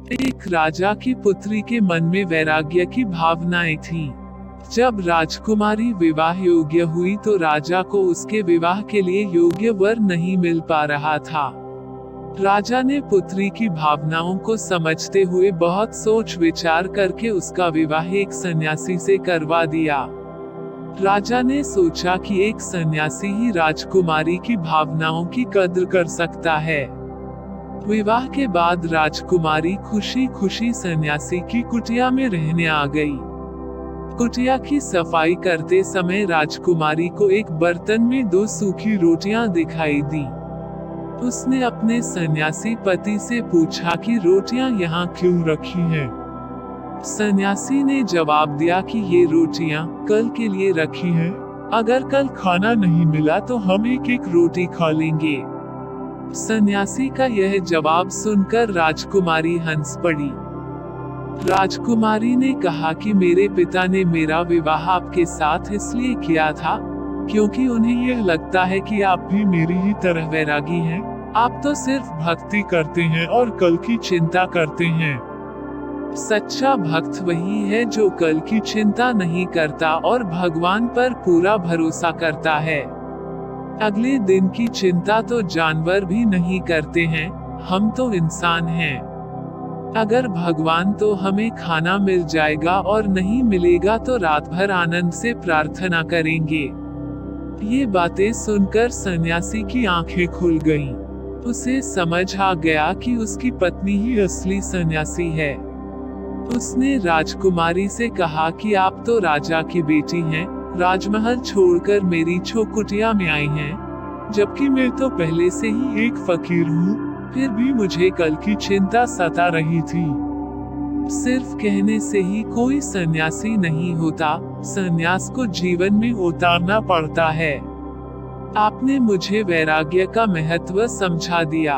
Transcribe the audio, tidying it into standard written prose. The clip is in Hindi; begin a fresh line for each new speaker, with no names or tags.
एक राजा की पुत्री के मन में वैराग्य की भावनाएं थीं। जब राजकुमारी विवाह योग्य हुई तो राजा को उसके विवाह के लिए योग्य वर नहीं मिल पा रहा था। राजा ने पुत्री की भावनाओं को समझते हुए बहुत सोच विचार करके उसका विवाह एक सन्यासी से करवा दिया। राजा ने सोचा कि एक सन्यासी ही राजकुमारी की भावनाओं की कद्र कर सकता है। विवाह के बाद राजकुमारी खुशी खुशी सन्यासी की कुटिया में रहने आ गई। कुटिया की सफाई करते समय राजकुमारी को एक बर्तन में 2 सूखी रोटियां दिखाई दी। उसने अपने सन्यासी पति से पूछा कि रोटियां यहाँ क्यों रखी हैं? सन्यासी ने जवाब दिया कि ये रोटियां कल के लिए रखी हैं। अगर कल खाना नहीं मिला तो हम एक रोटी खा लेंगे। सन्यासी का यह जवाब सुनकर राजकुमारी हंस पड़ी। राजकुमारी ने कहा कि मेरे पिता ने मेरा विवाह आपके साथ इसलिए किया था क्योंकि उन्हें यह लगता है कि आप भी मेरी ही तरह वैरागी हैं। आप तो सिर्फ भक्ति करते हैं और कल की चिंता करते हैं। सच्चा भक्त वही है जो कल की चिंता नहीं करता और भगवान पर पूरा भरोसा करता है। अगले दिन की चिंता तो जानवर भी नहीं करते हैं, हम तो इंसान हैं। अगर भगवान तो हमें खाना मिल जाएगा और नहीं मिलेगा तो रात भर आनंद से प्रार्थना करेंगे। ये बातें सुनकर सन्यासी की आंखें खुल गईं। उसे समझ आ गया कि उसकी पत्नी ही असली सन्यासी है। उसने राजकुमारी से कहा कि आप तो राजा की बेटी हैं, राजमहल छोड़कर मेरी कुटिया में आई हैं, जबकि मैं तो पहले से ही एक फकीर हूँ। फिर भी मुझे कल की चिंता सता रही थी। सिर्फ कहने से ही कोई सन्यासी नहीं होता, सन्यास को जीवन में उतारना पड़ता है। आपने मुझे वैराग्य का महत्व समझा दिया।